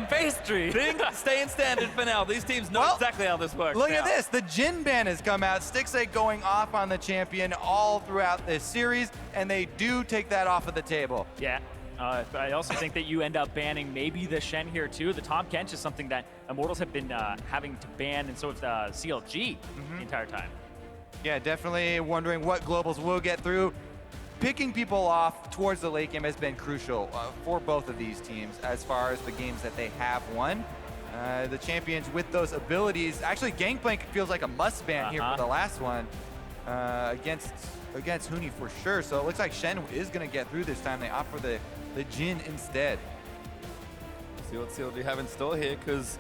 and pastry. Things staying standard for now. These teams know exactly how this works. Look at this. The Jhin ban has come out. Stixxay going off on the champion all throughout this series, and they do take that off of the table. Yeah. I also think that you end up banning maybe the Shen here too. The Tom Kench is something that Immortals have been having to ban, and so has CLG the entire time. Yeah, definitely wondering what globals will get through. Picking people off towards the late game has been crucial for both of these teams as far as the games that they have won. The champions with those abilities, actually Gangplank feels like a must ban here for the last one against Huni for sure. So it looks like Shen is going to get through this time. They opt for the Jhin instead. See what CLG have in store here, because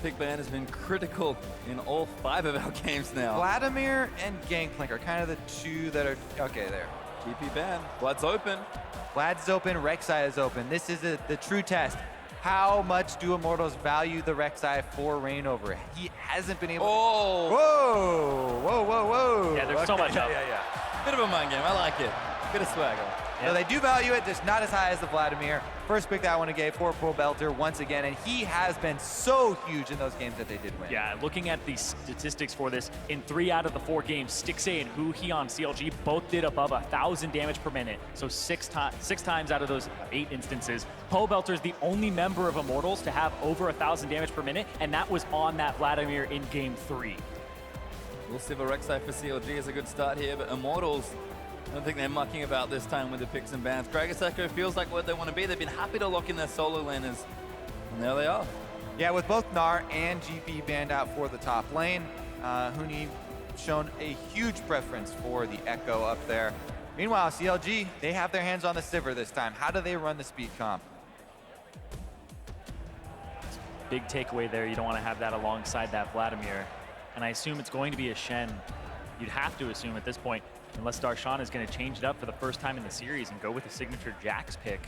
pick ban has been critical in all 5 of our games now. Vladimir and Gangplank are kind of the two that are, okay, there. GP ban, Vlad's open. Vlad's open, RekSai is open. This is the true test. How much do Immortals value the RekSai for ReignOver? He hasn't been able to... Whoa! Whoa, whoa, whoa! Yeah, there's so much up. Yeah. Bit of a mind game, I like it. Bit of swagger. No, they do value it, just not as high as the Vladimir. First pick that one gave for Pobelter once again, and he has been so huge in those games that they did win. Yeah, looking at the statistics for this, in 3 out of the 4 games, Stixxay and Huhi on CLG both did above 1,000 damage per minute. So 6 times out of those 8 instances. Pobelter is the only member of Immortals to have over 1,000 damage per minute, and that was on that Vladimir in game 3. We'll see if a RekSai for CLG is a good start here, but Immortals, I don't think they're mucking about this time with the picks and bans. Gragas Ekko feels like what they want to be. They've been happy to lock in their solo laners, and there they are. Yeah, with both Gnar and GP banned out for the top lane, Huni shown a huge preference for the Ekko up there. Meanwhile, CLG, they have their hands on the Sivir this time. How do they run the speed comp? Big takeaway there, you don't want to have that alongside that Vladimir. And I assume it's going to be a Shen. You'd have to assume at this point, unless Darshan is going to change it up for the first time in the series and go with a signature Jax pick.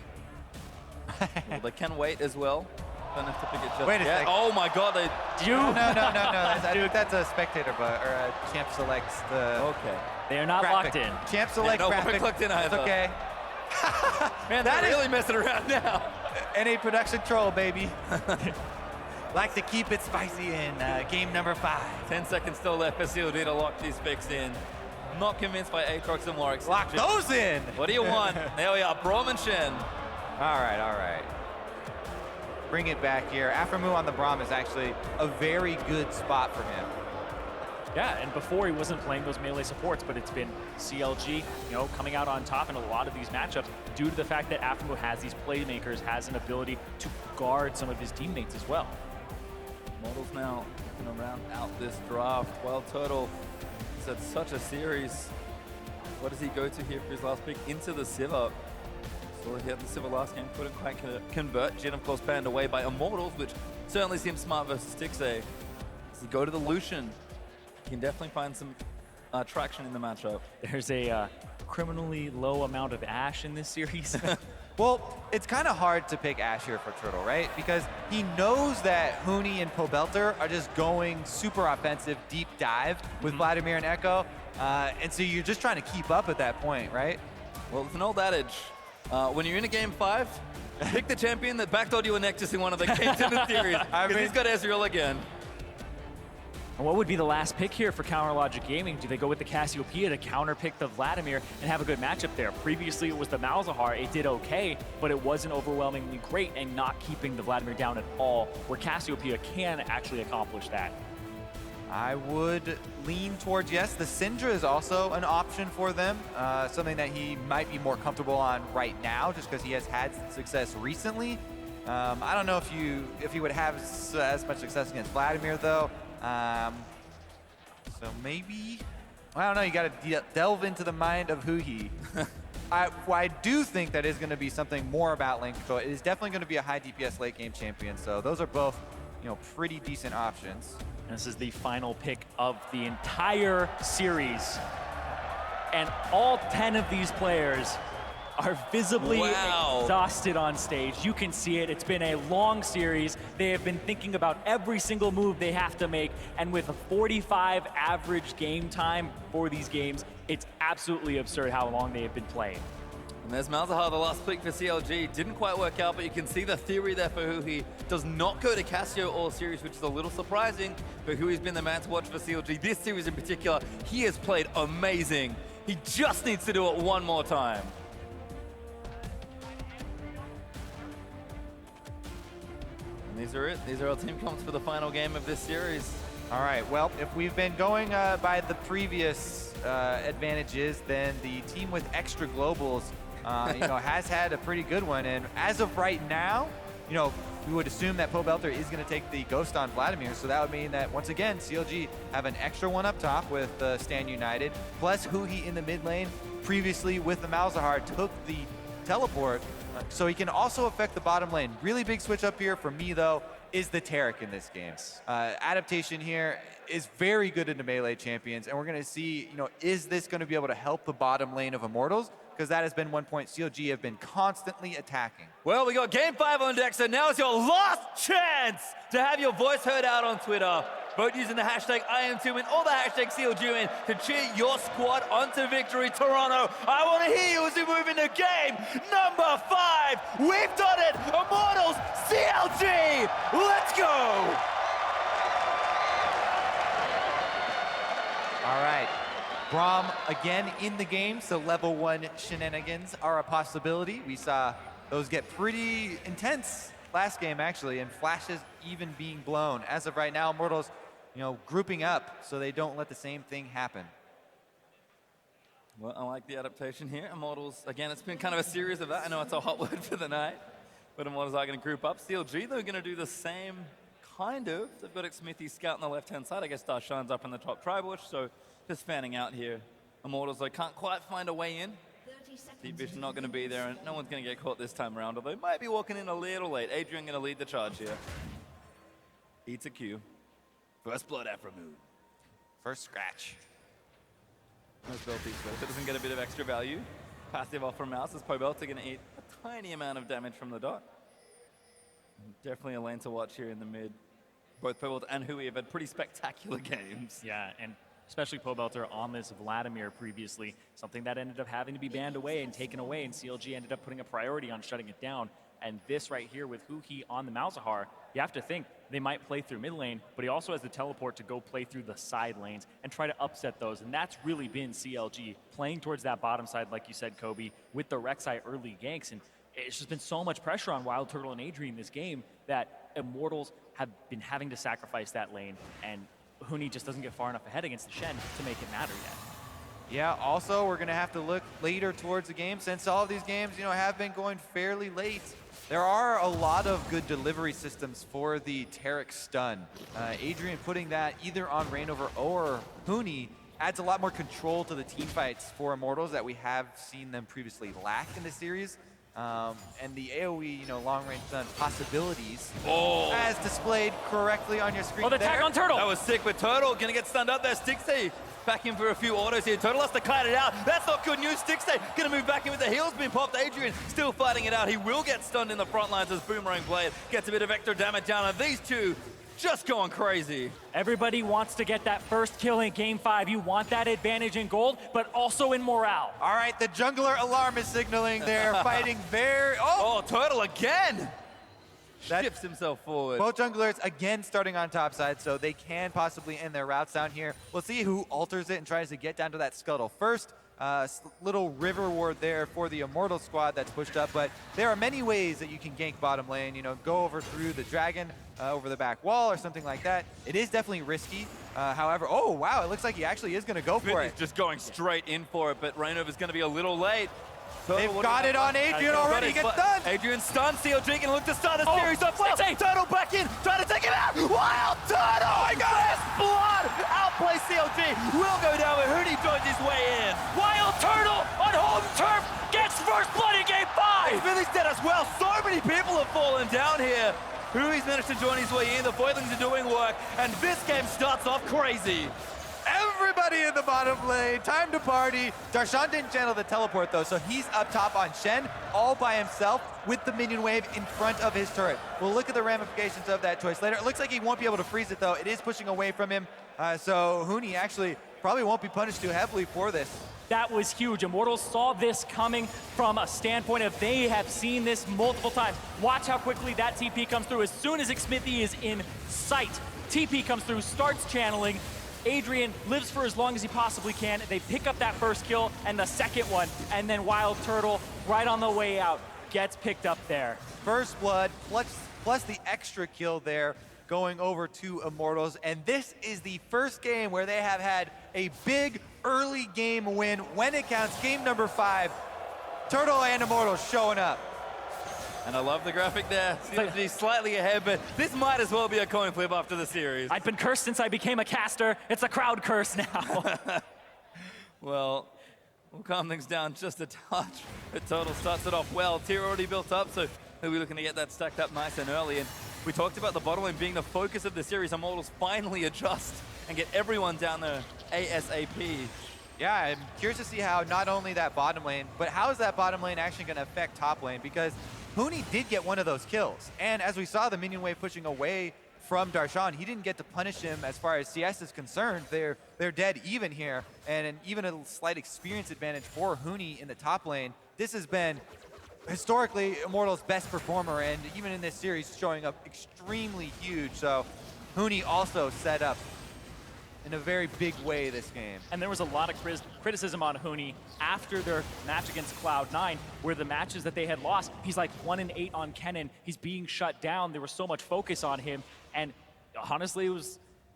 Well, they can wait as well. Don't have to pick it just Wait a yet. second. Oh my god, they... No. I think that's a spectator, but or a champ selects the... Okay. They are not locked in. Champ select no, graphic. we're locked in either. It's okay. Man, That they're is- really messing around now. NA production troll, baby. Like to keep it spicy in game number 5. 10 seconds still left for CLG to lock these picks in. Not convinced by Aatrox and Lorex. Lock those in. What do you want? There we are, Braum and Shen. All right. Bring it back here. Aphromoo on the Braum is actually a very good spot for him. Yeah, and before he wasn't playing those melee supports, but it's been CLG, coming out on top in a lot of these matchups due to the fact that Aphromoo has these playmakers, has an ability to guard some of his teammates as well. Immortals now going to round out this draft. WildTurtle has had such a series. What does he go to here for his last pick? Into the Sivir. So he had the Sivir last game, couldn't quite convert. Jhin, of course, banned away by Immortals, which certainly seems smart versus Stixxay. So go to the Lucian. You can definitely find some traction in the matchup. There's a criminally low amount of Ashe in this series. Well, it's kind of hard to pick Ashe here for Turtle, right? Because he knows that Huni and Pobelter are just going super offensive, deep dive with Vladimir and Ekko. And so you're just trying to keep up at that point, right? Well, it's an old adage. When you're in a game 5, pick the champion that backdoored you a Nexus in one of the games in the series. Because he's got Ezreal again. And what would be the last pick here for Counter Logic Gaming? Do they go with the Cassiopeia to counterpick the Vladimir and have a good matchup there? Previously, it was the Malzahar. It did okay, but it wasn't overwhelmingly great and not keeping the Vladimir down at all, where Cassiopeia can actually accomplish that. I would lean towards yes. The Syndra is also an option for them, something that he might be more comfortable on right now, just because he has had success recently. I don't know if he would have as much success against Vladimir though. So maybe, I don't know, you got to delve into the mind of Huhi. I do think that is going to be something more about lane control. It is definitely going to be a high DPS late game champion, so those are both, pretty decent options. And this is the final pick of the entire series. And all 10 of these players are visibly exhausted on stage. You can see it. It's been a long series. They have been thinking about every single move they have to make, and with a 45 average game time for these games, it's absolutely absurd how long they have been playing. And there's Malzahar, the last pick for CLG. Didn't quite work out, but you can see the theory there for Huhi. Does not go to Cassio all series, which is a little surprising, but Huhi's been the man to watch for CLG. This series in particular, he has played amazing. He just needs to do it one more time. And these are it. These are our team comps for the final game of this series. All right, well, if we've been going by the previous advantages, then the team with extra globals has had a pretty good one. And as of right now, we would assume that Pobelter is going to take the ghost on Vladimir. So that would mean that, once again, CLG have an extra one up top with Stand United, plus Huhi in the mid lane. Previously, with the Malzahar, took the teleport, so he can also affect the bottom lane. Really big switch up here for me, though, is the taric in this game. Adaptation here is very good into melee champions, and we're going to see, is this going to be able to help the bottom lane of Immortals? Because that has been one point CLG have been constantly attacking. Well, we got Game 5 on deck, so now is your last chance to have your voice heard out on Twitter. Vote using the hashtag IM2 and all the hashtag CLG in to cheer your squad onto victory. Toronto, I want to hear you as we move into game number 5. We've done it! Immortals, CLG, let's go! All right. Braum again in the game, so level 1 shenanigans are a possibility. We saw those get pretty intense last game, actually, and flashes even being blown. As of right now, Immortals, grouping up so they don't let the same thing happen. Well, I like the adaptation here. Immortals, again, it's been kind of a series of that. I know it's a hot word for the night, but Immortals are going to group up. CLG, they're going to do the same kind of. They've got Xmithie scout on the left-hand side. I guess Darshan's up in the top tri-bush, so just fanning out here. Immortals, they can't quite find a way in. Deep vision not going to be there, and no one's going to get caught this time around, although might be walking in a little late. Adrian going to lead the charge here. Eats a Q. First blood, Aphromoo. First scratch. Most Belty, so if it doesn't get a bit of extra value, passive off from Mouse, is Pobelter going to eat a tiny amount of damage from the dot. Definitely a lane to watch here in the mid. Both Pobelter and Huhi have had pretty spectacular games. Yeah, and especially Pobelter on this Vladimir previously, something that ended up having to be banned away and taken away, and CLG ended up putting a priority on shutting it down. And this right here with Huhi on the Malzahar, you have to think they might play through mid lane, but he also has the teleport to go play through the side lanes and try to upset those. And that's really been CLG, playing towards that bottom side, like you said, Kobe, with the RekSai early ganks. And it's just been so much pressure on WildTurtle and Adrian this game that Immortals have been having to sacrifice that lane, and Huni just doesn't get far enough ahead against the Shen to make it matter yet. Yeah, also, we're going to have to look later towards the game, since all of these games, have been going fairly late. There are a lot of good delivery systems for the taric stun. Adrian putting that either on ReignOver or Huni adds a lot more control to the team fights for Immortals that we have seen them previously lack in the series. And the AoE, long-range stun possibilities, as displayed correctly on your screen. Oh, the attack on Turtle! That was sick, but Turtle gonna get stunned up there. Stixxay back in for a few autos here. Turtle has to kite it out. That's not good news. Stixxay gonna move back in with the heals being popped. Adrian still fighting it out. He will get stunned in the front lines as Boomerang Blade gets a bit of extra damage down, and these two just going crazy. Everybody wants to get that first kill in Game 5. You want that advantage in gold, but also in morale. All right, the jungler alarm is signaling. They're fighting very... Oh, Turtle again! Shifts himself forward. Both junglers again starting on top side, so they can possibly end their routes down here. We'll see who alters it and tries to get down to that scuttle first. Little river ward there for the Immortal squad that's pushed up, but there are many ways that you can gank bottom lane. Go over through the dragon, over the back wall or something like that. It is definitely risky. However, oh wow, it looks like he actually is going to go for it. He's just going straight in for it, but ReignOver is going to be a little late. They've got it on Adrian already. He gets stunned. Adrian stunned. CLG can look to start the series up well. Stixxay. Turtle back in, trying to take him out. WildTurtle! Oh my God! Blood! Outplay CLG. Will go down, but Huni joins his way in. WildTurtle on home turf gets first blood in Game 5! Xmithie's dead as well. So many people have fallen down here. Huhi's managed to join his way in. The Foilings are doing work, and this game starts off crazy. Everybody in the bottom lane, time to party. Darshan didn't channel the teleport though, so he's up top on Shen all by himself with the minion wave in front of his turret. We'll look at the ramifications of that choice later. It looks like he won't be able to freeze it though. It is pushing away from him, so Huni actually probably won't be punished too heavily for this. That was huge. Immortals saw this coming from a standpoint of they have seen this multiple times. Watch how quickly that TP comes through. As soon as Xmithie is in sight, TP comes through, starts channeling. Adrian lives for as long as he possibly can. They pick up that first kill and the second one, and then WildTurtle right on the way out gets picked up there. First blood plus the extra kill there going over to Immortals, and this is the first game where they have had a big early game win when it counts. Game number 5, Turtle and Immortals showing up. And I love the graphic there. CLG slightly ahead, but this might as well be a coin flip after the series. I've been cursed since I became a caster. It's a crowd curse now. Well, we'll calm things down just a touch. The Turtle starts it off well. Tier already built up, so he'll be looking to get that stacked up nice and early. And we talked about the bottom lane being the focus of the series. Immortals finally adjust and get everyone down there ASAP. Yeah, I'm curious to see how not only that bottom lane, but how is that bottom lane actually going to affect top lane? Because Huni did get one of those kills. And as we saw the minion wave pushing away from Darshan, he didn't get to punish him as far as CS is concerned. They're dead even here. And even a slight experience advantage for Huni in the top lane. This has been historically Immortals' best performer, and even in this series showing up extremely huge. So Huni also set up in a very big way this game. And there was a lot of criticism on Huni after their match against Cloud9, where the matches that they had lost, he's like 1-8 on Kennen. He's being shut down. There was so much focus on him. And honestly,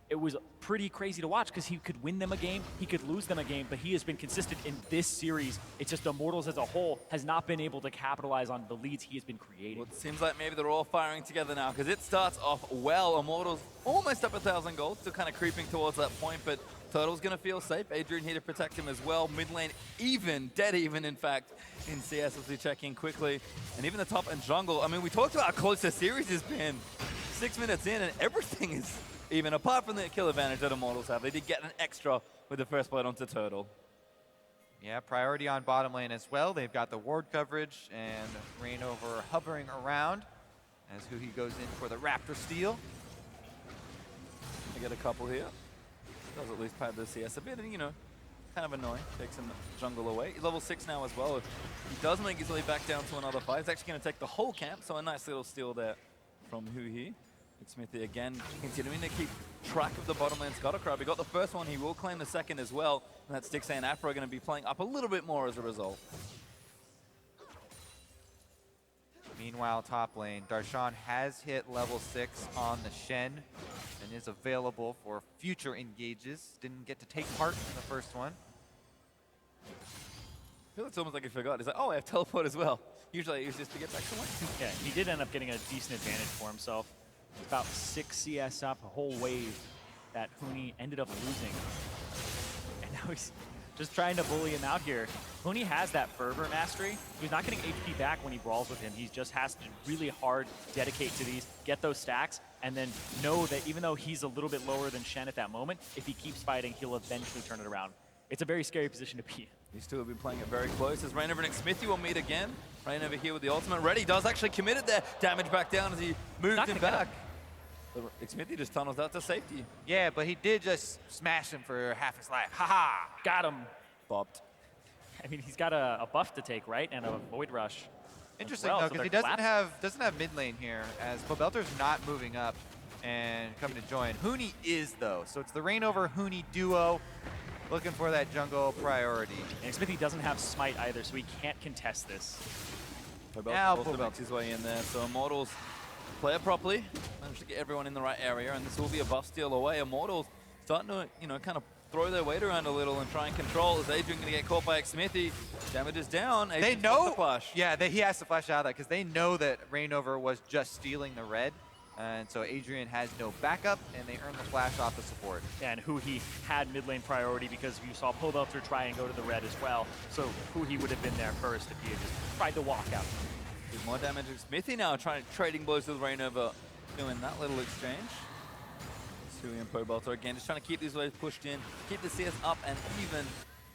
it was pretty crazy to watch because he could win them a game, he could lose them a game, but he has been consistent in this series. It's just Immortals as a whole has not been able to capitalize on the leads he has been creating. Well, it seems like maybe they're all firing together now because it starts off well. Immortals almost up 1,000 gold, still kind of creeping towards that point, but Turtle's going to feel safe. Adrian here to protect him as well. Mid lane even, dead even in fact, in CS as we check in quickly. And even the top and jungle. I mean, we talked about how close the series has been. 6 minutes in and everything is even, apart from the kill advantage that Immortals have. They did get an extra with the first blood onto Turtle. Yeah, priority on bottom lane as well. They've got the ward coverage and ReignOver hovering around as Huhi goes in for the Raptor steal. They get a couple here. Does at least pad the CS a bit, and you know, kind of annoying. Takes him jungle away. He's level 6 now as well. He does make his way back down to another fight. He's actually going to take the whole camp, so a nice little steal there from Huhi. Xmithie again continuing to keep track of the bottom lane Scuttle crowd. We got the first one, he will claim the second as well. And that Stixxay and Aphromoo are going to be playing up a little bit more as a result. Meanwhile, top lane, Darshan has hit level 6 on the Shen and is available for future engages. Didn't get to take part in the first one. I feel it's almost like he forgot. He's like, oh, I have teleport as well. Usually I use this to get back to lane. Yeah, he did end up getting a decent advantage for himself. About 6 CS up, a whole wave that Huni ended up losing. And now he's just trying to bully him out here. Huni has that fervor mastery. He's not getting HP back when he brawls with him. He just has to really hard dedicate to these, get those stacks, and then know that even though he's a little bit lower than Shen at that moment, if he keeps fighting, he'll eventually turn it around. It's a very scary position to be in. These two have been playing it very close as ReignOver and Xmithie will meet again. ReignOver here with the ultimate ready. Does actually commit it there. Damage back down as he moved him back. Xmithie just tunnels out to safety. Yeah, but he did just smash him for half his life. Haha! Got him. Bopped. I mean, he's got a buff to take, right? And a Void Rush. Interesting though, because he doesn't have mid lane here, as Pobelter's not moving up and coming to join. Huni is though, so it's the ReignOver Huni duo looking for that jungle priority. And Xmithie doesn't have smite either, so he can't contest this. Pobelter also makes his way in there, so Immortals play it properly, manage to get everyone in the right area, and this will be a buff steal away. Immortals starting to, you know, kind of throw their weight around a little and try and control. Is Adrian going to get caught by Xmithie? Damage is down. Adrian's they know, the flash. Yeah, he has to flash out of that because they know that ReignOver was just stealing the red. And so Adrian has no backup, and they earn the flash off the support. And Huhi had mid lane priority because you saw Pobelter try and go to the red as well. So Huhi would have been there first if he had just tried to walk out. There's more damage. Xmithie now trading blows with ReignOver, doing that little exchange. Huhi and Pobelter again, just trying to keep these waves pushed in, keep the CS up and even,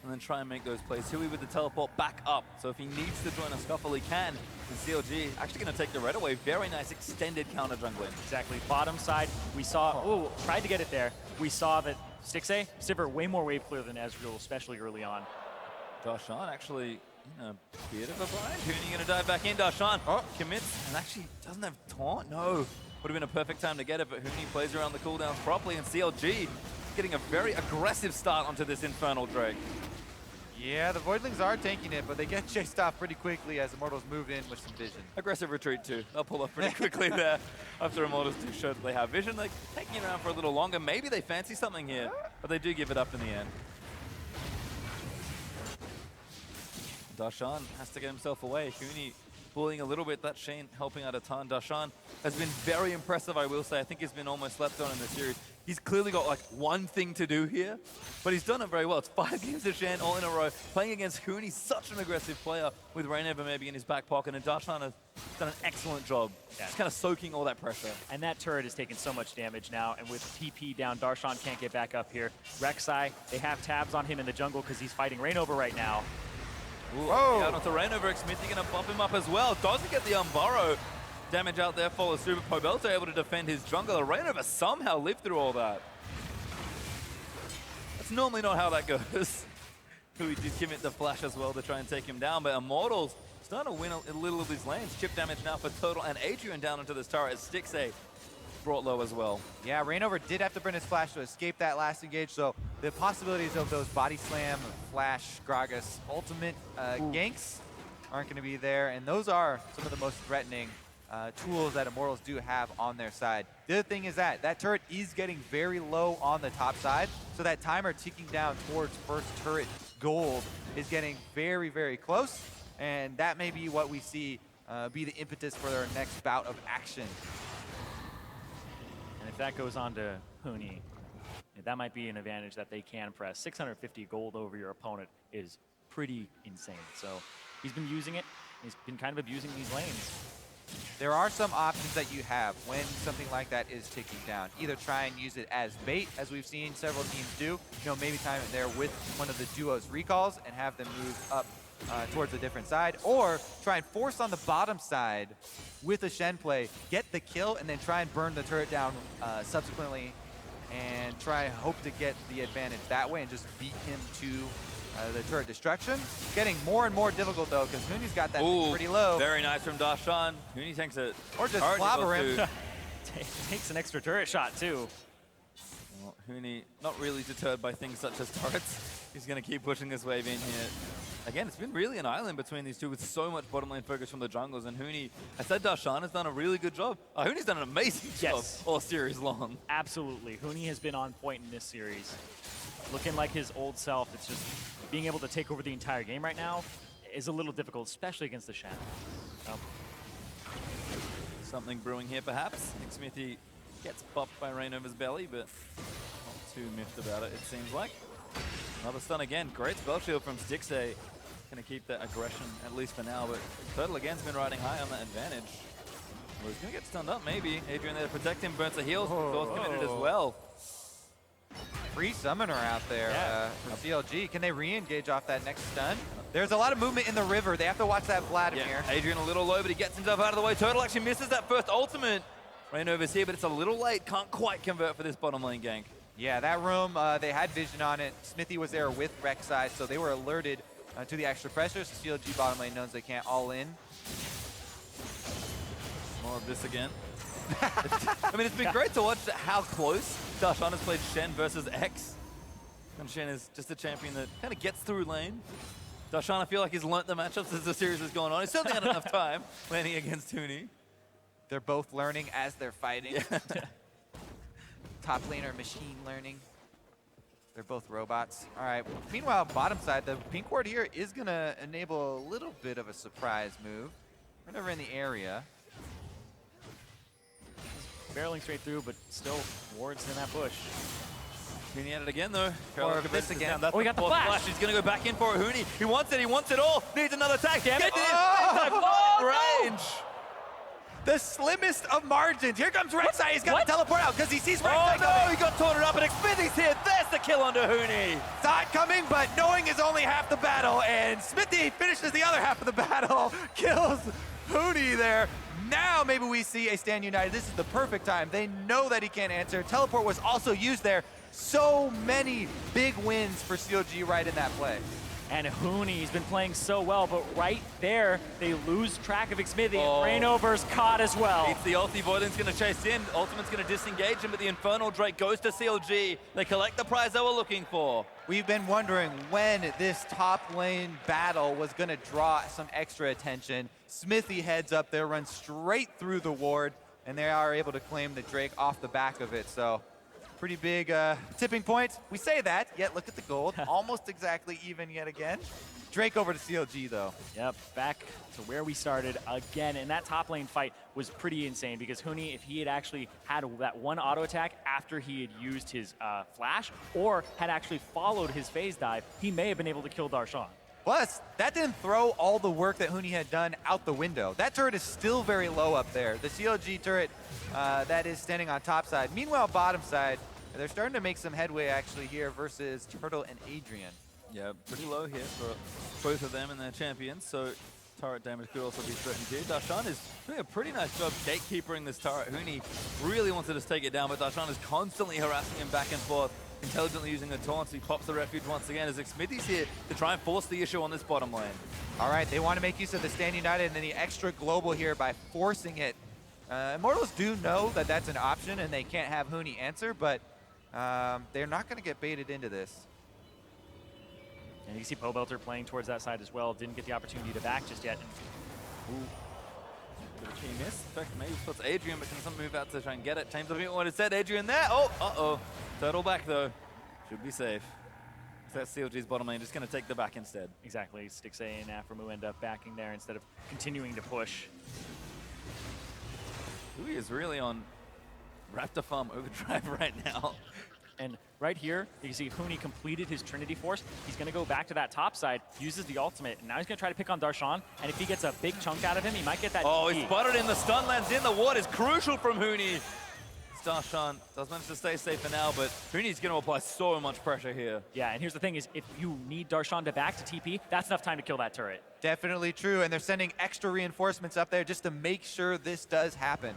and then try and make those plays. Huhi with the teleport back up, so if he needs to join a scuffle, he can. And CLG actually going to take the red away. Very nice extended counter jungling. Exactly. Bottom side, we saw, tried to get it there. We saw that Stixxay, Sivir, way more wave clear than Ezreal, especially early on. Darshan actually in a bit of a bind. Huni going to dive back in. Darshan commits and actually doesn't have taunt. No. Would have been a perfect time to get it, but Huni plays around the cooldowns properly, and CLG getting a very aggressive start onto this Infernal Drake. Yeah, the Voidlings are tanking it, but they get chased off pretty quickly as Immortals move in with some vision. Aggressive retreat too. They'll pull up pretty quickly there after Immortals do show that they have vision. They're taking it around for a little longer. Maybe they fancy something here, but they do give it up in the end. Darshan has to get himself away. Huni bullying a little bit. That Shen helping out a ton. Darshan has been very impressive, I will say. I think he's been almost slept on in the series. He's clearly got like one thing to do here, but he's done it very well. It's 5 games of Shen all in a row, playing against Huni, such an aggressive player with ReignOver maybe in his back pocket, and Darshan has done an excellent job. Just kind of soaking all that pressure. And that turret is taking so much damage now, and with TP down, Darshan can't get back up here. RekSai, they have tabs on him in the jungle because he's fighting ReignOver right now. Ooh, out onto ReignOver, Xmithie gonna bump him up as well. Doesn't get the unburrow. Damage out there follows through, but Pobelter able to defend his jungler. ReignOver somehow lived through all that. That's normally not how that goes. Huhi did commit the flash as well to try and take him down, but Immortals starting to win a little of these lanes. Chip damage now for Turtle, and Adrian down into this turret as Stixxay brought low as well. Yeah, ReignOver did have to burn his flash to escape that last engage, so the possibilities of those body slam, flash, Gragas, ultimate ganks aren't going to be there, and those are some of the most threatening tools that Immortals do have on their side. The other thing is that turret is getting very low on the top side, so that timer ticking down towards first turret gold is getting very, very close, and that may be what we see be the impetus for their next bout of action. And if that goes on to Huni, that might be an advantage that they can press. 650 gold over your opponent is pretty insane. So he's been using it. He's been kind of abusing these lanes. There are some options that you have when something like that is ticking down. Either try and use it as bait, as we've seen several teams do. You know, maybe time it there with one of the duo's recalls and have them move up towards a different side, or try and force on the bottom side with a Shen play, get the kill, and then try and burn the turret down subsequently, and try and hope to get the advantage that way and just beat him to the turret destruction. Getting more and more difficult though, because Huni's got that thing pretty low. Very nice from Darshan. Huni takes it. Or just clobber him. Takes an extra turret shot too. Well, Huni not really deterred by things such as turrets. He's going to keep pushing this wave in here. Again, it's been really an island between these two with so much bottom lane focus from the junglers, and Huni, I said Darshan has done a really good job. Huni's done an amazing job all series long. Absolutely. Huni has been on point in this series. Looking like his old self. It's just being able to take over the entire game right now is a little difficult, especially against the Shen. Something brewing here, perhaps. Xmithie gets buffed by ReignOver's belly, but not too miffed about it, it seems like. Another stun again. Great spell shield from Stixxay. Going to keep that aggression, at least for now, but Turtle again's been riding high on that advantage. Well, he's going to get stunned up, maybe. Adrian there to protect him, burns the heals. Thor's committed as well. Free summoner out there for CLG. Can they re-engage off that next stun? There's a lot of movement in the river. They have to watch that Vladimir. Yeah, Adrian a little low, but he gets himself out of the way. Turtle actually misses that first ultimate. ReignOver's here, but it's a little late. Can't quite convert for this bottom lane gank. Yeah, that room, they had vision on it. Xmithie was there with RekSai, so they were alerted to the extra pressure. So CLG bottom lane knows they can't all in. More of this again. I mean, it's been great to watch how close Darshan has played Shen versus X. And Shen is just a champion that kind of gets through lane. Darshan, I feel like he's learnt the matchups as the series has gone on. He's certainly had enough time landing against Huni. They're both learning as they're fighting. Yeah. Top laner machine learning. They're both robots. All right. Meanwhile, bottom side, the pink ward here is going to enable a little bit of a surprise move. Right over in the area. Barreling straight through, but still wards in that bush. Huni at it again, though. Or this again. Oh, he got the flash. He's going to go back in for a Huni. He wants it all. Needs another tag. Damn it. Range. The slimmest of margins. Here comes RekSai. He's got to teleport out because he sees RekSai coming. Oh no, he got taunted up, and Xmithie's here. There's the kill onto Huni. Saw it coming, but knowing is only half the battle, and Xmithie finishes the other half of the battle. Kills Huni there. Now maybe we see a stand united. This is the perfect time. They know that he can't answer. Teleport was also used there. So many big wins for CLG right in that play. And Huni's been playing so well, but right there, they lose track of Xmithie. Oh. ReignOver's caught as well. It's the ulti, Voidling's gonna chase in, Ultimate's gonna disengage him, but the Infernal Drake goes to CLG. They collect the prize they were looking for. We've been wondering when this top lane battle was going to draw some extra attention. Xmithie heads up there, runs straight through the ward, and they are able to claim the Drake off the back of it. So pretty big tipping point. We say that, yet look at the gold. Almost exactly even yet again. Drake over to CLG though. Yep, back to where we started again. And that top lane fight was pretty insane because Huni, if he had actually had that one auto attack after he had used his flash or had actually followed his phase dive, he may have been able to kill Darshan. Plus, that didn't throw all the work that Huni had done out the window. That turret is still very low up there. The CLG turret that is standing on top side. Meanwhile, bottom side, they're starting to make some headway actually here versus Turtle and Adrian. Yeah, pretty low here for both of them and their champions, so turret damage could also be threatened here. Darshan is doing a pretty nice job gatekeepering this turret. Huni really wants to just take it down, but Darshan is constantly harassing him back and forth, intelligently using the taunts. He pops the refuge once again as Xmithie's here to try and force the issue on this bottom lane. All right, they want to make use of the Stand United and then the extra global here by forcing it. Immortals do know that that's an option and they can't have Huni answer, but they're not going to get baited into this. And you can see Pobelter playing towards that side as well. Didn't get the opportunity to back just yet. Ooh. Bit of a key miss. In fact, maybe spots Adrian, but can someone move out to try and get it? Tames looking at what it said. Adrian there. Oh, uh-oh. Turtle back, though. Should be safe. So that's CLG's bottom lane. Just going to take the back instead. Exactly. Stixxay and Aphromoo end up backing there instead of continuing to push. Huhi is really on Raptor Farm overdrive right now. And right here, you can see Huni completed his Trinity Force. He's going to go back to that top side, uses the ultimate, and now he's going to try to pick on Darshan. And if he gets a big chunk out of him, he might get that Oh, DP. he's spotted in the stun lands in. The ward is crucial from Huni. Darshan does manage to stay safe for now, but Huni's going to apply so much pressure here. Yeah, and here's the thing is, if you need Darshan to back to TP, that's enough time to kill that turret. Definitely true, and they're sending extra reinforcements up there just to make sure this does happen.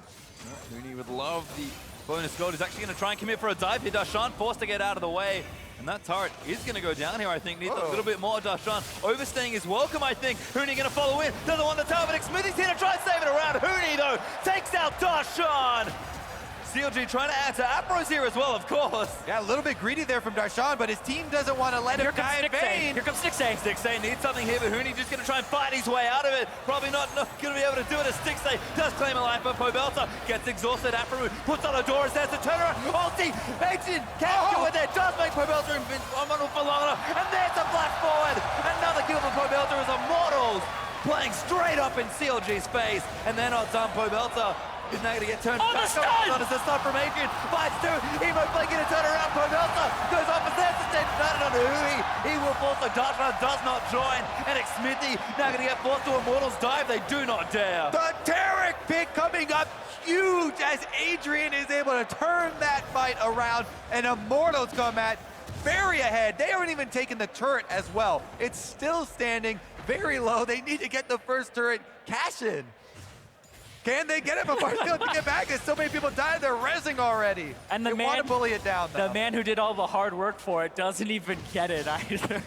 Huni would love the bonus gold. He's actually going to try and commit for a dive here. Darshan forced to get out of the way. And that turret is going to go down here, I think. Needs a little bit more. Darshan overstaying his welcome, I think. Huni going to follow in. Doesn't want the tower, but Xmithie's here to try and save it around. Huni, though, takes out Darshan. CLG trying to add to Aphro's here as well, of course. Yeah, a little bit greedy there from Darshan, but his team doesn't want to let him die in vain. Here comes Stixxay. Stixxay needs something here, but Huni just going to try and fight his way out of it. Probably not going to be able to do it as Stixxay does claim a life, but Pobelter gets exhausted. Aphromoo puts on a door and says to turn around. Ulti, Adrian can't do it there. Does make Pobelter invulnerable for longer. And there's a flash forward. Another kill for Pobelter as Immortals playing straight up in CLG's face. And they're not done. Pobelter is now going to get turned back on as a stun from Adrian. Fights two. Evo going to turn around. Pobelter goes off as there's the stage started on Huhi. He will fall, so Darshan does not join. And Xmithie now going to get forced to Immortals dive. They do not dare. The taric pick coming up huge as Adrian is able to turn that fight around, and Immortals come at very ahead. They haven't even taken the turret as well. It's still standing very low. They need to get the first turret cash in. Can they get it before they get back? There's so many people died, they're rezzing already. And the they want to bully it down, though. The man who did all the hard work for it doesn't even get it either.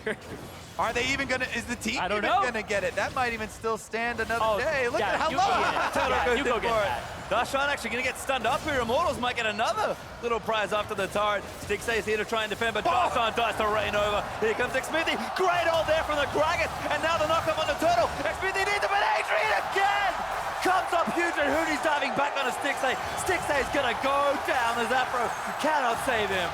Are they even gonna, is the team I don't even know. gonna get it? That might even still stand another day. Look at how you low. you go get that. Darshan actually going to get stunned up here. Immortals might get another little prize after the turret. Stixxay is here to try and defend, but Darshan dies to ReignOver. Here comes Xmithie. Great hold there from the Gragas, and now the knock-up on the turtle. Xmithie needs it, but Adrian again comes up huge, and Huni's diving back on a Stixxay. Stixxay's going to go down as Aphro cannot save him.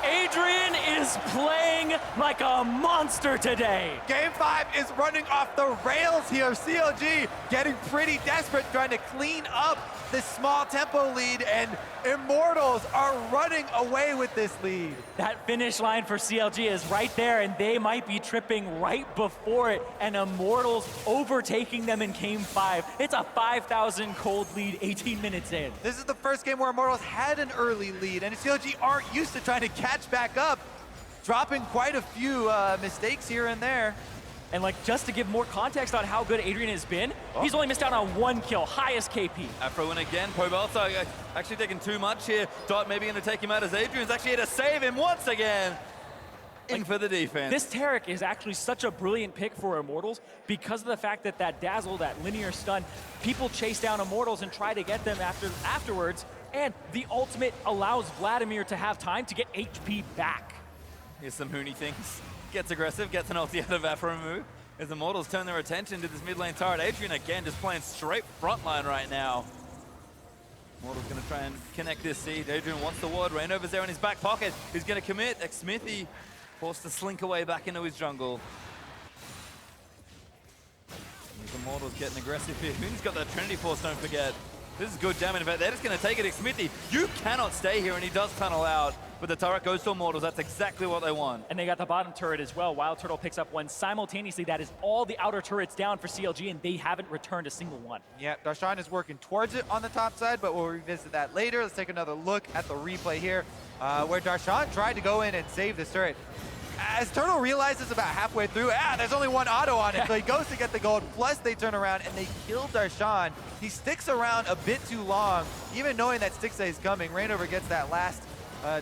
Adrian is playing like a monster today. Game 5 is running off the rails here. CLG getting pretty desperate, trying to clean up this small tempo lead, and Immortals are running away with this lead. That finish line for CLG is right there, and they might be tripping right before it, and Immortals overtaking them in Game 5. It's a 5,000 cold lead 18 minutes in. This is the first game where Immortals had an early lead, and CLG aren't used to trying to catch back up, dropping quite a few mistakes here and there. And like, just to give more context on how good Adrian has been, he's only missed out on 1 kill, highest KP. Aphro win again. Pobelter actually taking too much here. Dot maybe going to take him out as Adrian's actually here to save him once again. In for the defense. This taric is actually such a brilliant pick for Immortals because of the fact that that dazzle, that linear stun, people chase down Immortals and try to get them afterwards, and the ultimate allows Vladimir to have time to get HP back. Here's some Huni things. Gets aggressive, gets an ulti out of Aphromoo. As Immortals turn their attention to this mid lane turret. Adrian again just playing straight frontline right now. Immortals gonna try and connect this seed. Adrian wants the ward. ReignOver's there in his back pocket. He's gonna commit. Xmithie forced to slink away back into his jungle. Here's Immortals getting aggressive here. Huni's got that Trinity Force, don't forget. This is good damage. In fact, they're just going to take it. Xmithie, you cannot stay here, and he does tunnel out. But the turret goes to Immortals. That's exactly what they want. And they got the bottom turret as well. WildTurtle picks up one simultaneously. That is all the outer turrets down for CLG, and they haven't returned a single one. Yeah, Darshan is working towards it on the top side, but we'll revisit that later. Let's take another look at the replay here, where Darshan tried to go in and save this turret. As Turtle realizes about halfway through, there's only one auto on it, so he goes to get the gold, plus they turn around and they kill Darshan. He sticks around a bit too long, even knowing that Stixxay is coming. ReignOver gets that last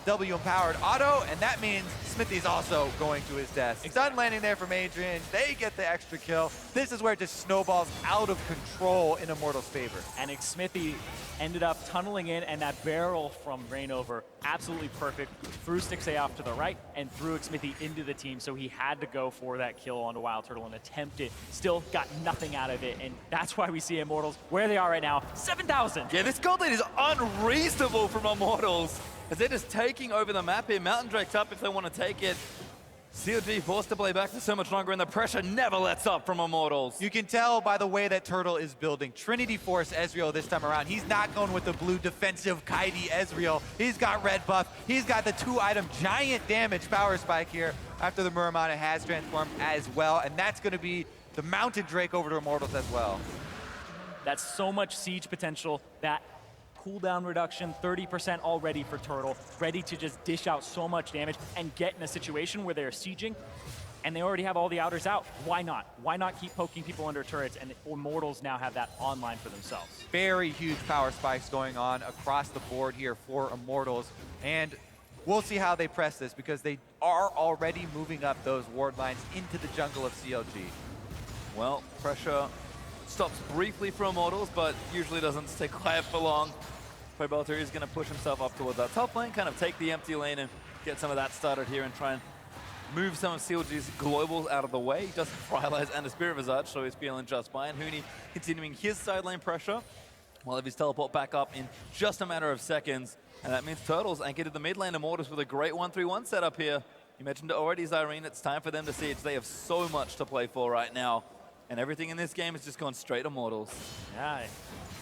W-empowered auto, and that means Xmithie's also going to his death. Stun landing there from Adrian. They get the extra kill. This is where it just snowballs out of control in Immortals' favor. And Xmithie ended up tunneling in, and that barrel from ReignOver, absolutely perfect. Threw Stixxay off to the right and threw Xmithie into the team, so he had to go for that kill onto WildTurtle and attempt it. Still got nothing out of it, and that's why we see Immortals where they are right now, 7,000. Yeah, this gold lead is unreasonable from Immortals, as they're just taking over the map here. Mountain Drake's up if they want to take it. CLG forced to play back for so much longer, and the pressure never lets up from Immortals. You can tell by the way that Turtle is building. Trinity Force Ezreal this time around. He's not going with the blue defensive kitey Ezreal. He's got red buff. He's got the 2-item giant damage power spike here after the Muramana has transformed as well, and that's going to be the Mountain Drake over to Immortals as well. That's so much siege potential. That cooldown reduction, 30% already for Turtle, ready to just dish out so much damage and get in a situation where they're sieging and they already have all the outers out. Why not? Why not keep poking people under turrets? And Immortals now have that online for themselves. Very huge power spikes going on across the board here for Immortals, and we'll see how they press this because they are already moving up those ward lines into the jungle of CLG. Well, pressure stops briefly for Immortals, but usually doesn't stay quiet for long. Pobelter is going to push himself up towards that top lane, kind of take the empty lane and get some of that started here and try and move some of CLG's globals out of the way. He does Paralyze and a Spirit Visage, so he's feeling just fine. Huni continuing his side lane pressure. We'll have his teleport back up in just a matter of seconds. And that means Turtles anchored to the mid lane. Immortals with a great 1-3-1 setup here. You mentioned it already, Zirene. It's time for them to siege. They have so much to play for right now. And everything in this game has just gone straight Immortals. Yeah,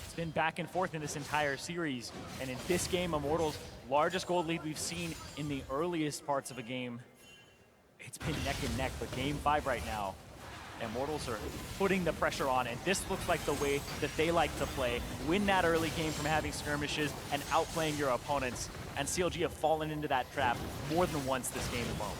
it's been back and forth in this entire series. And in this game, Immortals' largest gold lead we've seen in the earliest parts of a game. It's been neck and neck, but game 5 right now, Immortals are putting the pressure on, and this looks like the way that they like to play. Win that early game from having skirmishes and outplaying your opponents. And CLG have fallen into that trap more than once this game alone.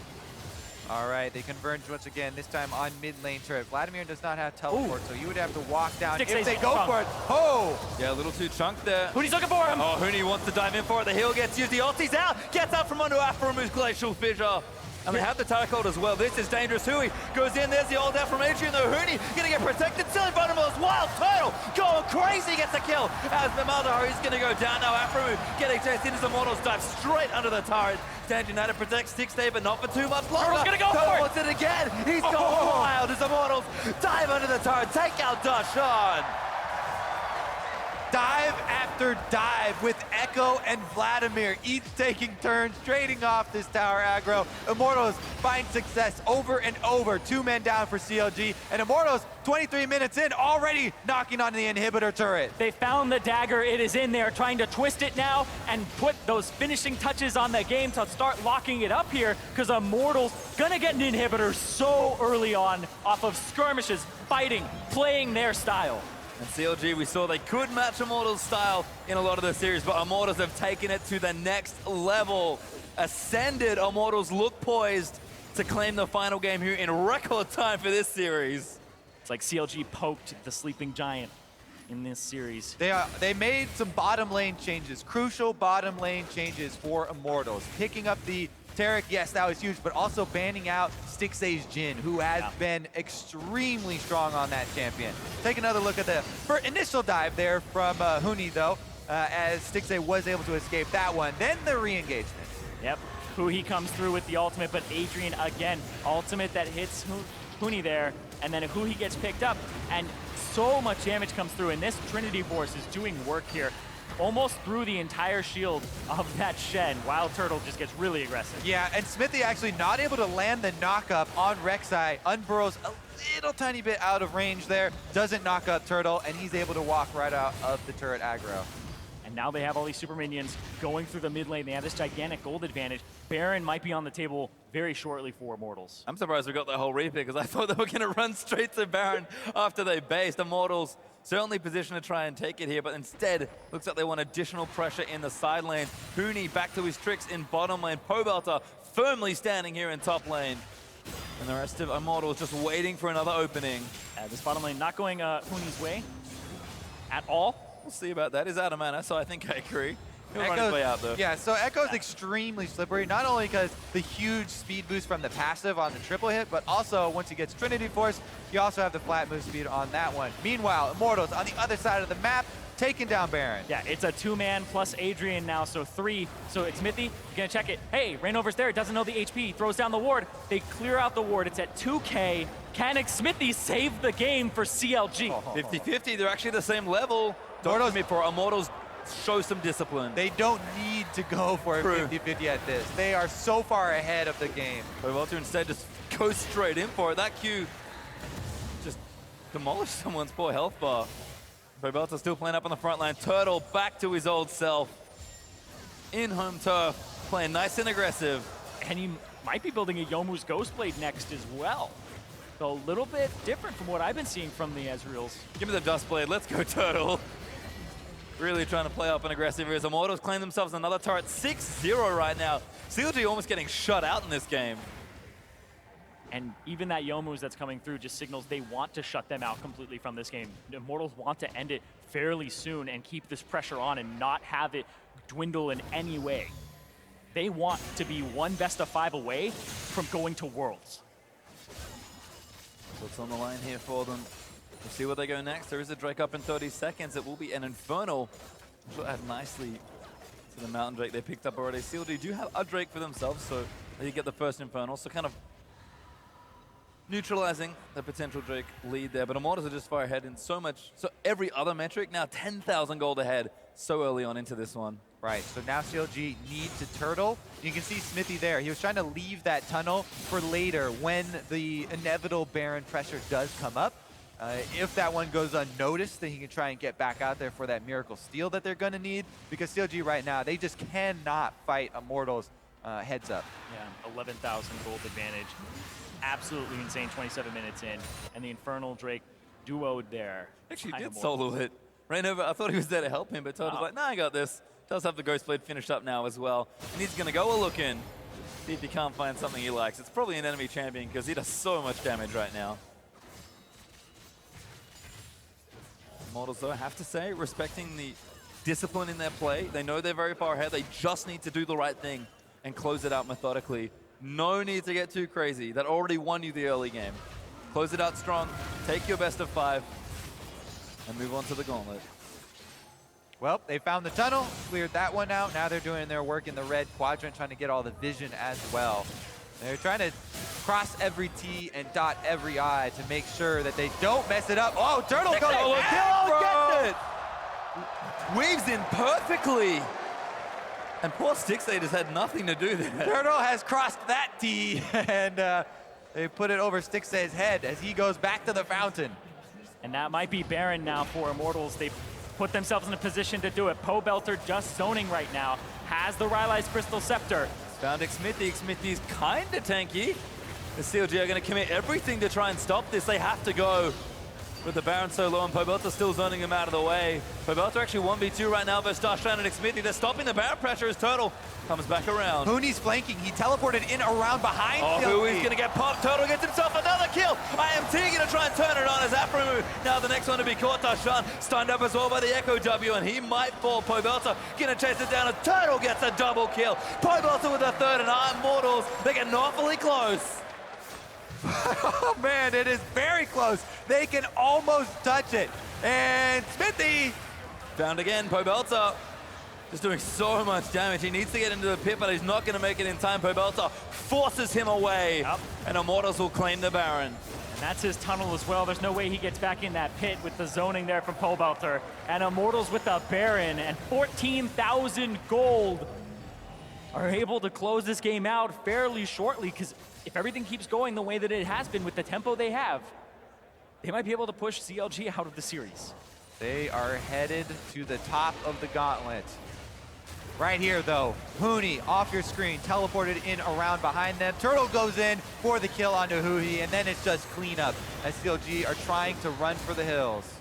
All right, they converge once again, this time on mid lane turret. Vladimir does not have teleport, so you would have to walk down Stixxay if they go for it. Oh! Yeah, a little too chunked there. Huni's looking for him! Oh, Huni wants to dive in for it. The heal gets used. The ulti's out. Gets out from under Aphromu's Glacial Fissure. And they have the taric hold as well. This is dangerous. Huhi goes in. There's the ult out from Adrian, though. Huni gonna get protected. Still vulnerable as WildTurtle going crazy. Gets a kill. As the Malzahar is gonna go down now. Aphromoo getting chased into the Immortals. Dive straight under the turret. Danger now to protect Stixxay, but not for too much longer. Turtle's gonna go for it. Wants it again. He's gone wild as Immortals dive under the turret. Take out Darshan. Dive after dive with Ekko and Vladimir, each taking turns, trading off this tower aggro. Immortals find success over and over. 2 men down for CLG, and Immortals, 23 minutes in, already knocking on the inhibitor turret. They found the dagger. It is in there, trying to twist it now and put those finishing touches on the game to start locking it up here, because Immortals gonna get an inhibitor so early on off of skirmishes, fighting, playing their style. And CLG, we saw they could match Immortals' style in a lot of the series, but Immortals have taken it to the next level. Ascended, Immortals look poised to claim the final game here in record time for this series. It's like CLG poked the sleeping giant in this series. They made some bottom lane changes, crucial bottom lane changes for Immortals, picking up the Taric, yes, that was huge, but also banning out Stixxay's Jhin, who has been extremely strong on that champion. Take another look at the initial dive there from Huni, though, as Stixxay was able to escape that one. Then the re-engagement. Yep. Huhi comes through with the ultimate, but Adrian again, ultimate that hits Huni there, and then Huhi gets picked up, and so much damage comes through, and this Trinity Force is doing work here. Almost through the entire shield of that Shen. WildTurtle just gets really aggressive. Yeah, and Xmithie actually not able to land the knock-up on RekSai. Unburrows a little tiny bit out of range there. Doesn't knock up Turtle, and he's able to walk right out of the turret aggro. And now they have all these super minions going through the mid lane. They have this gigantic gold advantage. Baron might be on the table very shortly for Immortals. I'm surprised we got the whole repick because I thought they were going to run straight to Baron after they based. Immortals certainly positioned to try and take it here, but instead looks like they want additional pressure in the side lane. Huni back to his tricks in bottom lane. Pobelter firmly standing here in top lane. And the rest of Immortals just waiting for another opening. This bottom lane not going Huni's way at all. We'll see about that. He's out of mana, so I think I agree. He'll run his way out, though. Yeah, so Ekko's extremely slippery, not only because the huge speed boost from the passive on the triple hit, but also once he gets Trinity Force, you also have the flat move speed on that one. Meanwhile, Immortals on the other side of the map, taking down Baron. Yeah, it's a two-man plus Adrian now, so 3. So Xmithie, you're gonna check it. Hey, ReignOver's there, doesn't know the HP, throws down the ward. They clear out the ward, it's at 2K. Can Xmithie save the game for CLG? 50-50, they're actually the same level. Immortals show some discipline. They don't need to go for a 50-50 at this. They are so far ahead of the game. Pobelter instead just goes straight in for it. That Q just demolished someone's poor health bar. Pobelter still playing up on the front line. Turtle back to his old self. In home turf, playing nice and aggressive. And he might be building a Youmuu's Ghostblade next as well. So a little bit different from what I've been seeing from the Ezreals. Give me the Dustblade. Let's go, Turtle. Really trying to play up and aggressive here as Immortals claim themselves another turret. 6-0 right now. CLG almost getting shut out in this game. And even that Youmuu's that's coming through just signals they want to shut them out completely from this game. Immortals want to end it fairly soon and keep this pressure on and not have it dwindle in any way. They want to be one best of 5 away from going to Worlds. What's on the line here for them? We'll see where they go next. There is a Drake up in 30 seconds. It will be an Infernal, which will add nicely to the Mountain Drake they picked up already. CLG do have a Drake for themselves, so they get the first Infernal. So kind of neutralizing the potential Drake lead there. But Immortals are just far ahead in so every other metric. Now 10,000 gold ahead so early on into this one. Right, so now CLG need to turtle. You can see Xmithie there. He was trying to leave that tunnel for later when the inevitable Baron pressure does come up. If that one goes unnoticed, then he can try and get back out there for that miracle steal that they're going to need. Because CLG right now, they just cannot fight Immortals heads up. Yeah, 11,000 gold advantage. Absolutely insane 27 minutes in. And the Infernal Drake duoed there. Actually did solo it. ReignOver, I thought he was there to help him, but Todd was like, nah, I got this. Does have the Ghostblade finished up now as well. And he's going to go a look in. See if he can't find something he likes. It's probably an enemy champion because he does so much damage right now. Immortals, though, I have to say, respecting the discipline in their play. They know they're very far ahead. They just need to do the right thing and close it out methodically. No need to get too crazy. That already won you the early game. Close it out strong, take your best of 5, and move on to the gauntlet. Well, they found the tunnel, cleared that one out. Now they're doing their work in the red quadrant, trying to get all the vision as well. They're trying to cross every T and dot every I to make sure that they don't mess it up. Oh, Turtle goes gets it! Weaves in perfectly. And poor Stixxay has had nothing to do there. Turtle has crossed that T, and they put it over Stixxay's head as he goes back to the fountain. And that might be Baron now for Immortals. They've put themselves in a position to do it. Pobelter just zoning right now. Has the Rylai's Crystal Scepter. Found Xmithie. Xmithie's kind of tanky. The CLG are going to commit everything to try and stop this. They have to go. with the Baron so low, and Pobelter still zoning him out of the way. Pobelter actually 1v2 right now versus Darshan and Xmithie. They're stopping the Baron pressure as Turtle comes back around. Huni's flanking. He teleported in around behind Huhi's going to get popped. Turtle gets himself another kill. IMT going to try and turn it on as Aphromoo. Now the next one to be caught. Darshan stunned up as well by the Ekko W, and he might fall. Pobelter going to chase it down as Turtle gets a double kill. Pobelter with a third, and Immortals, they're getting awfully close. Oh man, it is very close. They can almost touch it. And Xmithie found again. Pobelter just doing so much damage. He needs to get into the pit, but he's not going to make it in time. Pobelter forces him away, and Immortals will claim the Baron. And that's his tunnel as well. There's no way he gets back in that pit with the zoning there from Pobelter. And Immortals with the Baron and 14,000 gold are able to close this game out fairly shortly, because if everything keeps going the way that it has been with the tempo they have, they might be able to push CLG out of the series. They are headed to the top of the gauntlet. Right here, though, Huni off your screen, teleported in around behind them. Turtle goes in for the kill onto Huhi, and then it's just cleanup as CLG are trying to run for the hills.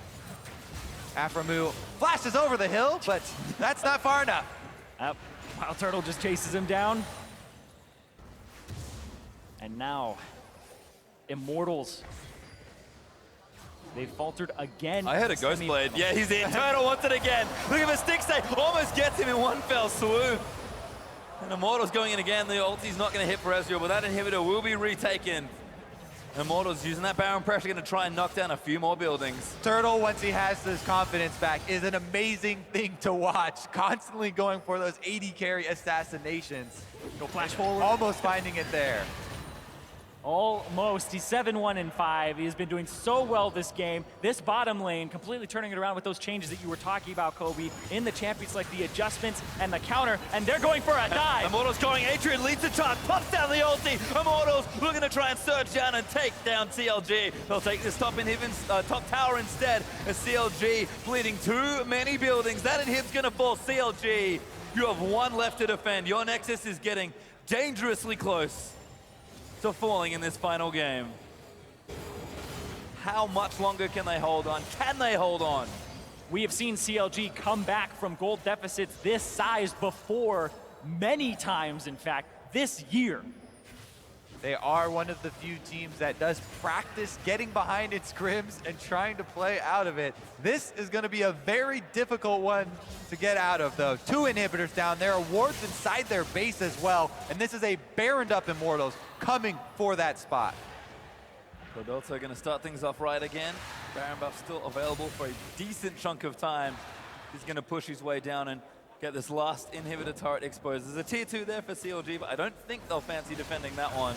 Aphromoo flashes over the hill, but that's not far enough. WildTurtle just chases him down. And now, Immortals. They faltered again. I heard a Ghost Blade. Yeah, he's in. Turtle wants it again. Look at the Stixxay. Almost gets him in one fell swoop. And Immortals going in again. The ulti's not going to hit for Ezreal, but that inhibitor will be retaken. Immortals using that Baron pressure, going to try and knock down a few more buildings. Turtle, once he has his confidence back, is an amazing thing to watch. Constantly going for those AD carry assassinations. Go flash forward. Almost finding it there. Almost. He's 7-1-5. He has been doing so well this game. This bottom lane, completely turning it around with those changes that you were talking about, Kobe, in the champions, like the adjustments and the counter, and they're going for a dive. Immortals going. Adrian leads the charge, pops down the ulti. Immortals looking to try and surge down and take down CLG. They'll take this top tower instead, as CLG bleeding too many buildings. That inhib's going to fall. CLG, you have one left to defend. Your Nexus is getting dangerously close to falling in this final game. How much longer can they hold on? Can they hold on? We have seen CLG come back from gold deficits this size before, many times, in fact, this year. They are one of the few teams that does practice getting behind its scrims and trying to play out of it. This is going to be a very difficult one to get out of, though. 2 inhibitors down. There are wards inside their base as well, and this is a Baroned up Immortals coming for that spot. Pobelter going to start things off right again. Baron buff still available for a decent chunk of time. He's going to push his way down and get this last inhibitor turret exposed. There's a tier 2 there for CLG, but I don't think they'll fancy defending that one.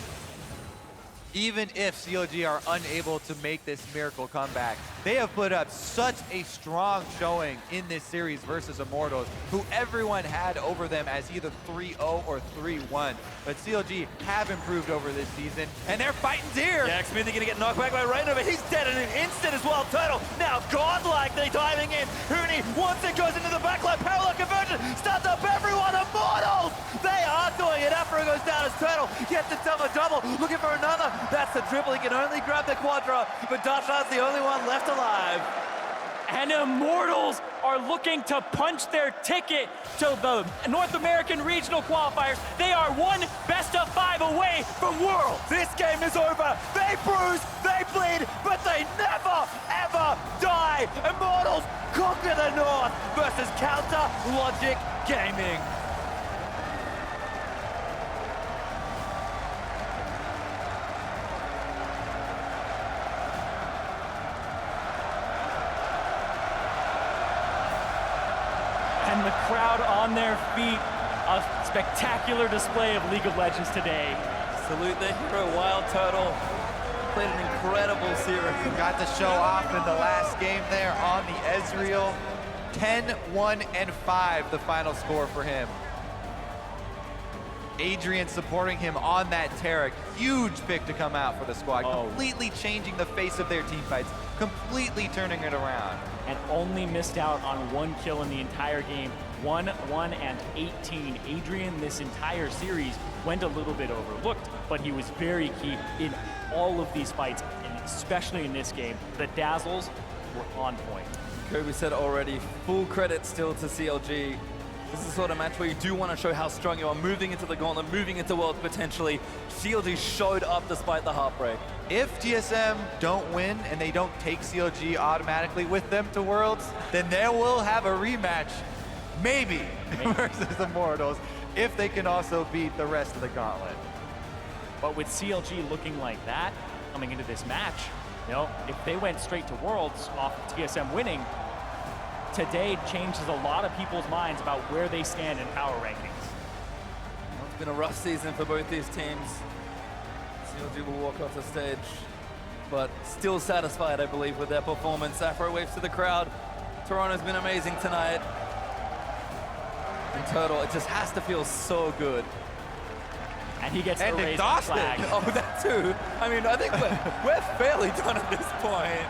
Even if CLG are unable to make this miracle comeback, they have put up such a strong showing in this series versus Immortals, who everyone had over them as either 3-0 or 3-1. But CLG have improved over this season, and their fighting's here. Yeah, Xmithie gonna get knocked back by ReignOver. He's dead in an instant as well. Turtle now godlike. They're diving in. Huni, once it goes into the backline, parallel conversion, starts up everyone. Immortals! They are doing it. Aphromoo goes down as Turtle gets himself a double, looking for another. That's the triple. He can only grab the quadra, but Darshan's the only one left alive. And Immortals are looking to punch their ticket to the North American regional qualifiers. They are one best-of-5 away from Worlds. This game is over. They bruise, they bleed, but they never, ever die. Immortals conquer the North versus Counter Logic Gaming. And the crowd on their feet. A spectacular display of League of Legends today. Salute the hero, WildTurtle. Played an incredible series. Got to show off in the last game there on the Ezreal. 10-1-5, the final score for him. Adrian supporting him on that taric. Huge pick to come out for the squad. Completely changing the face of their team fights. Completely turning it around. And only missed out on 1 kill in the entire game. 1-1-18. Adrian, this entire series, went a little bit overlooked, but he was very key in all of these fights, in especially in this game. The dazzles were on point. Kobe said already, full credit still to CLG. This is the sort of match where you do want to show how strong you are, moving into the gauntlet, moving into Worlds potentially. CLG showed up despite the heartbreak. If TSM don't win and they don't take CLG automatically with them to Worlds, then they will have a rematch, maybe. Versus Immortals, if they can also beat the rest of the gauntlet. But with CLG looking like that, coming into this match, you know, if they went straight to Worlds off of TSM winning, today changes a lot of people's minds about where they stand in power rankings. Well, it's been a rough season for both these teams. CLG will walk off the stage, but still satisfied, I believe, with their performance. Aphro waves to the crowd. Toronto's been amazing tonight. And Turtle, it just has to feel so good. And he gets the raise exhausted. flag. Oh, that too. I mean, I think we're fairly done at this point.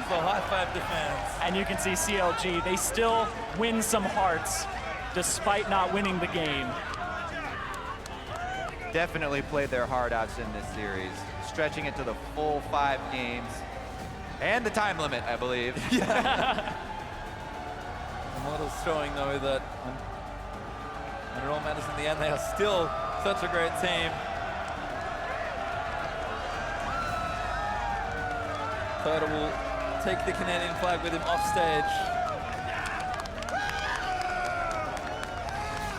So high five defense. And you can see CLG, they still win some hearts despite not winning the game. Definitely played their heart outs in this series, stretching it to the full 5 games. And the time limit, I believe. Immortals showing, though, that when it all matters in the end, they are still such a great team. Turtle will take the Canadian flag with him off stage.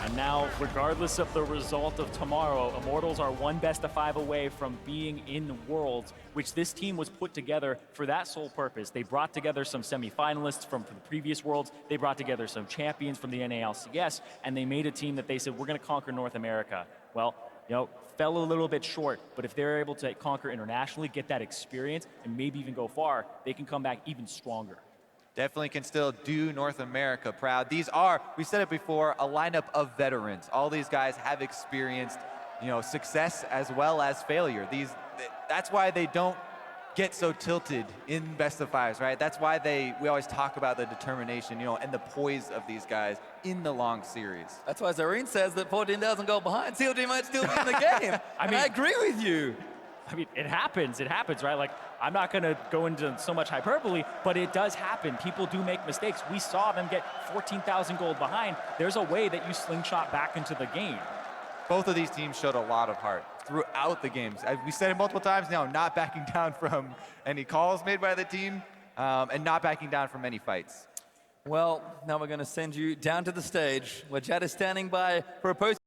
And now, regardless of the result of tomorrow, Immortals are one best of 5 away from being in Worlds, which this team was put together for that sole purpose. They brought together some semi-finalists from the previous Worlds, they brought together some champions from the NA LCS, and they made a team that they said, we're gonna conquer North America. Well, you know, fell a little bit short, but if they're able to conquer internationally, get that experience, and maybe even go far, they can come back even stronger. Definitely can still do North America proud. These are, we said it before, a lineup of veterans. All these guys have experienced, you know, success as well as failure. That's why they don't get so tilted in best of 5s, right? That's why we always talk about the determination, you know, and the poise of these guys in the long series. That's why Zirene says that 14,000 goal behind, CLG might still be in the game. I agree with you. I mean, it happens, right? Like, I'm not gonna go into so much hyperbole, but it does happen. People do make mistakes. We saw them get 14,000 gold behind. There's a way that you slingshot back into the game. Both of these teams showed a lot of heart throughout the games. As we said it multiple times now, not backing down from any calls made by the team, and not backing down from any fights. Well, now we're going to send you down to the stage where Jad is standing by for opposing